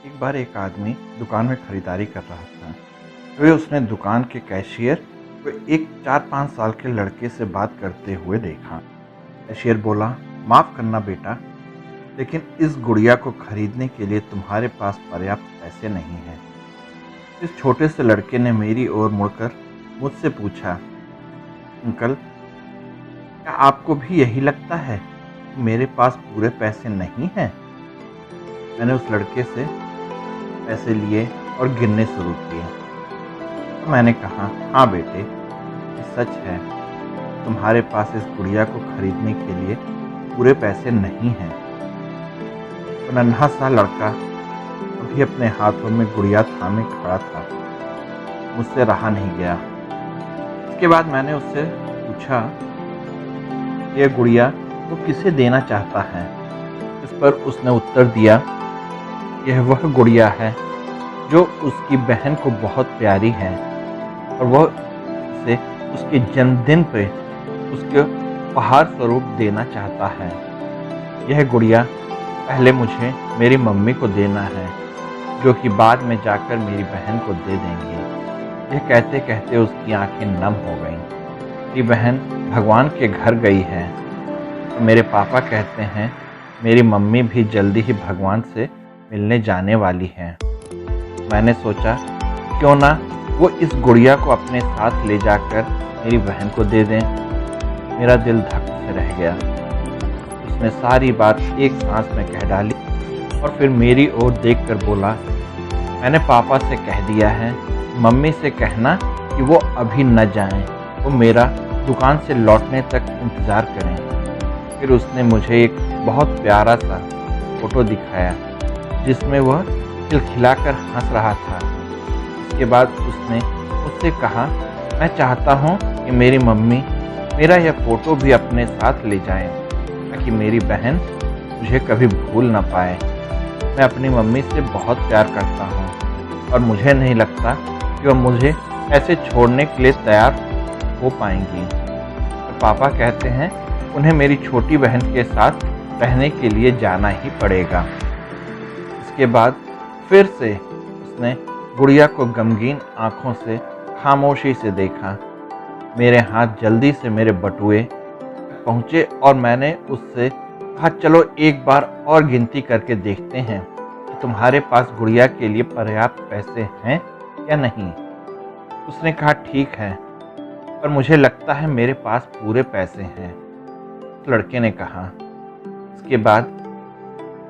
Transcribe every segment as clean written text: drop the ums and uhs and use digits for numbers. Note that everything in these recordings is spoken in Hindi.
एक बार एक आदमी दुकान में खरीदारी कर रहा था। तो उसने दुकान के कैशियर को एक 4-5 साल के लड़के से बात करते हुए देखा। कैशियर बोला, माफ़ करना बेटा, लेकिन इस गुड़िया को खरीदने के लिए तुम्हारे पास पर्याप्त पैसे नहीं हैं। इस छोटे से लड़के ने मेरी ओर मुड़कर मुझसे पूछा, अंकल, क्या आपको भी यही लगता है कि मेरे पास पूरे पैसे नहीं हैं? मैंने उस लड़के से पैसे लिए और गिनने शुरू किए। तो मैंने कहा, हाँ बेटे, ये सच है, तुम्हारे पास इस गुड़िया को खरीदने के लिए पूरे पैसे नहीं हैं। तो नन्हा सा लड़का अभी अपने हाथों में गुड़िया थामे खड़ा था। मुझसे रहा नहीं गया। इसके बाद मैंने उससे पूछा, ये गुड़िया वो किसे देना चाहता है? इस पर उसने उत्तर दिया, यह वह गुड़िया है जो उसकी बहन को बहुत प्यारी है और वह इसे उसके जन्मदिन पे उसके उपहार स्वरूप देना चाहता है। यह गुड़िया पहले मुझे मेरी मम्मी को देना है, जो कि बाद में जाकर मेरी बहन को दे देंगे। यह कहते कहते उसकी आंखें नम हो गईं। मेरी बहन भगवान के घर गई है। तो मेरे पापा कहते हैं मेरी मम्मी भी जल्दी ही भगवान से मिलने जाने वाली है। मैंने सोचा, क्यों ना वो इस गुड़िया को अपने साथ ले जाकर मेरी बहन को दे दें। मेरा दिल धक से रह गया। उसने सारी बात एक सांस में कह डाली और फिर मेरी ओर देखकर बोला, मैंने पापा से कह दिया है, मम्मी से कहना कि वो अभी न जाएं, वो मेरा दुकान से लौटने तक इंतज़ार करें। फिर उसने मुझे एक बहुत प्यारा सा फोटो दिखाया जिसमें वह खिलखिलाकर हंस रहा था। इसके बाद उसने मुझसे कहा, मैं चाहता हूँ कि मेरी मम्मी मेरा यह फ़ोटो भी अपने साथ ले जाएं, ताकि मेरी बहन मुझे कभी भूल ना पाए। मैं अपनी मम्मी से बहुत प्यार करता हूँ और मुझे नहीं लगता कि वह मुझे ऐसे छोड़ने के लिए तैयार हो पाएंगी। तो पापा कहते हैं उन्हें मेरी छोटी बहन के साथ रहने के लिए जाना ही पड़ेगा। इसके बाद फिर से उसने गुड़िया को गमगीन आंखों से खामोशी से देखा। मेरे हाथ जल्दी से मेरे बटुए तक पहुँचे और मैंने उससे कहा, चलो एक बार और गिनती करके देखते हैं कि तुम्हारे पास गुड़िया के लिए पर्याप्त पैसे हैं या नहीं। उसने कहा, ठीक है, पर मुझे लगता है मेरे पास पूरे पैसे हैं। उस लड़के ने कहा। इसके बाद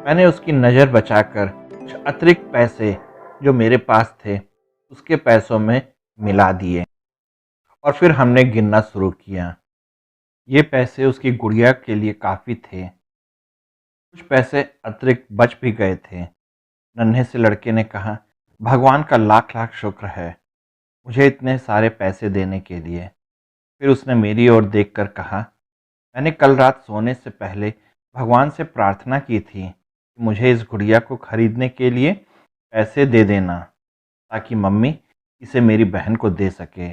मैंने उसकी नज़र बचाकर कुछ अतिरिक्त पैसे जो मेरे पास थे उसके पैसों में मिला दिए और फिर हमने गिनना शुरू किया। ये पैसे उसकी गुड़िया के लिए काफ़ी थे। कुछ पैसे अतिरिक्त बच भी गए थे। नन्हे से लड़के ने कहा, भगवान का लाख लाख शुक्र है मुझे इतने सारे पैसे देने के लिए। फिर उसने मेरी ओर देखकर कहा, मैंने कल रात सोने से पहले भगवान से प्रार्थना की थी कि मुझे इस गुड़िया को खरीदने के लिए पैसे दे देना, ताकि मम्मी इसे मेरी बहन को दे सके।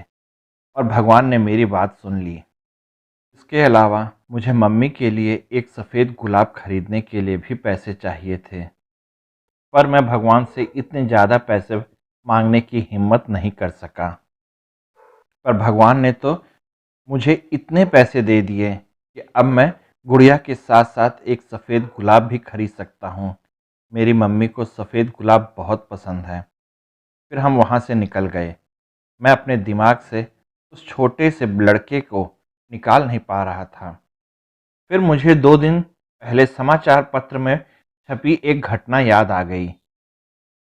और भगवान ने मेरी बात सुन ली। इसके अलावा मुझे मम्मी के लिए एक सफ़ेद गुलाब खरीदने के लिए भी पैसे चाहिए थे, पर मैं भगवान से इतने ज़्यादा पैसे मांगने की हिम्मत नहीं कर सका। पर भगवान ने तो मुझे इतने पैसे दे दिए कि अब मैं गुड़िया के साथ साथ एक सफ़ेद गुलाब भी खरीद सकता हूँ। मेरी मम्मी को सफ़ेद गुलाब बहुत पसंद है। फिर हम वहाँ से निकल गए। मैं अपने दिमाग से उस छोटे से लड़के को निकाल नहीं पा रहा था। फिर मुझे 2 दिन पहले समाचार पत्र में छपी एक घटना याद आ गई,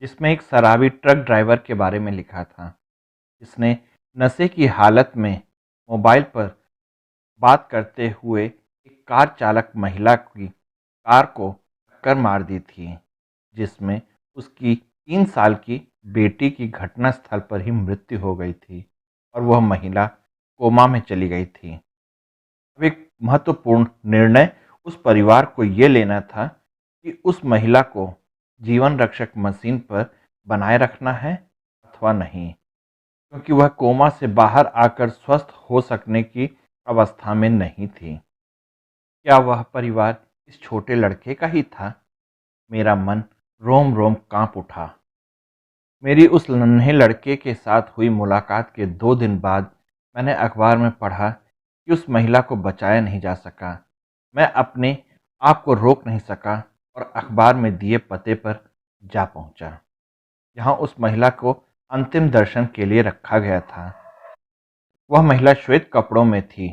जिसमें एक शराबी ट्रक ड्राइवर के बारे में लिखा था, जिसने नशे की हालत में मोबाइल पर बात करते हुए एक कार चालक महिला की कार को टक्कर मार दी थी, जिसमें उसकी 3 साल की बेटी की घटनास्थल पर ही मृत्यु हो गई थी और वह महिला कोमा में चली गई थी। अब एक महत्वपूर्ण निर्णय उस परिवार को ये लेना था कि उस महिला को जीवन रक्षक मशीन पर बनाए रखना है अथवा नहीं, क्योंकि वह कोमा से बाहर आकर स्वस्थ हो सकने की अवस्था में नहीं थी। क्या वह परिवार इस छोटे लड़के का ही था? मेरा मन रोम रोम कांप उठा। मेरी उस नन्हे लड़के के साथ हुई मुलाकात के 2 दिन बाद मैंने अखबार में पढ़ा कि उस महिला को बचाया नहीं जा सका। मैं अपने आप को रोक नहीं सका और अखबार में दिए पते पर जा पहुंचा, जहां उस महिला को अंतिम दर्शन के लिए रखा गया था। वह महिला श्वेत कपड़ों में थी,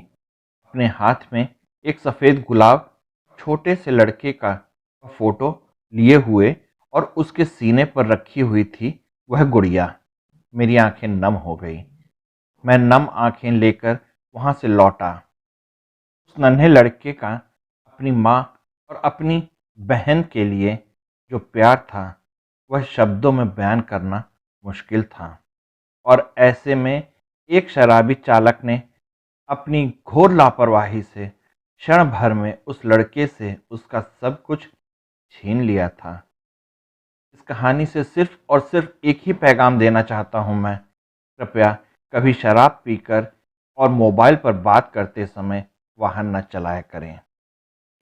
अपने हाथ में एक सफ़ेद गुलाब, छोटे से लड़के का फोटो लिए हुए और उसके सीने पर रखी हुई थी वह गुड़िया। मेरी आंखें नम हो गई। मैं नम आंखें लेकर वहां से लौटा। उस नन्हे लड़के का अपनी माँ और अपनी बहन के लिए जो प्यार था, वह शब्दों में बयान करना मुश्किल था। और ऐसे में एक शराबी चालक ने अपनी घोर लापरवाही से क्षण भर में उस लड़के से उसका सब कुछ छीन लिया था। इस कहानी से सिर्फ और सिर्फ एक ही पैगाम देना चाहता हूँ मैं। कृपया कभी शराब पीकर और मोबाइल पर बात करते समय वाहन न चलाया करें,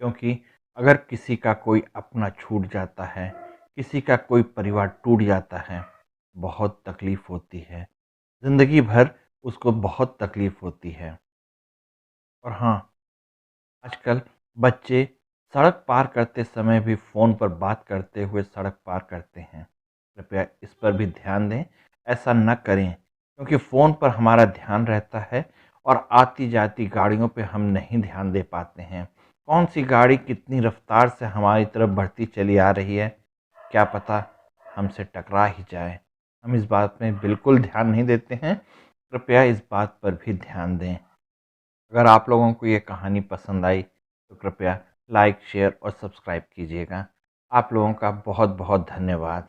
क्योंकि अगर किसी का कोई अपना छूट जाता है, किसी का कोई परिवार टूट जाता है, बहुत तकलीफ़ होती है। ज़िंदगी भर उसको बहुत तकलीफ़ होती है। और हाँ, आजकल बच्चे सड़क पार करते समय भी फ़ोन पर बात करते हुए सड़क पार करते हैं। कृपया इस पर भी ध्यान दें, ऐसा न करें, क्योंकि फ़ोन पर हमारा ध्यान रहता है और आती-जाती गाड़ियों पे हम नहीं ध्यान दे पाते हैं। कौन-सी गाड़ी कितनी रफ़्तार से हमारी तरफ बढ़ती चली आ रही है, क्या पता हमसे टकरा ही जाए। हम इस बात में बिल्कुल ध्यान नहीं देते हैं। कृपया इस बात पर भी ध्यान दें। अगर आप लोगों को ये कहानी पसंद आई तो कृपया लाइक, शेयर और सब्सक्राइब कीजिएगा। आप लोगों का बहुत बहुत धन्यवाद।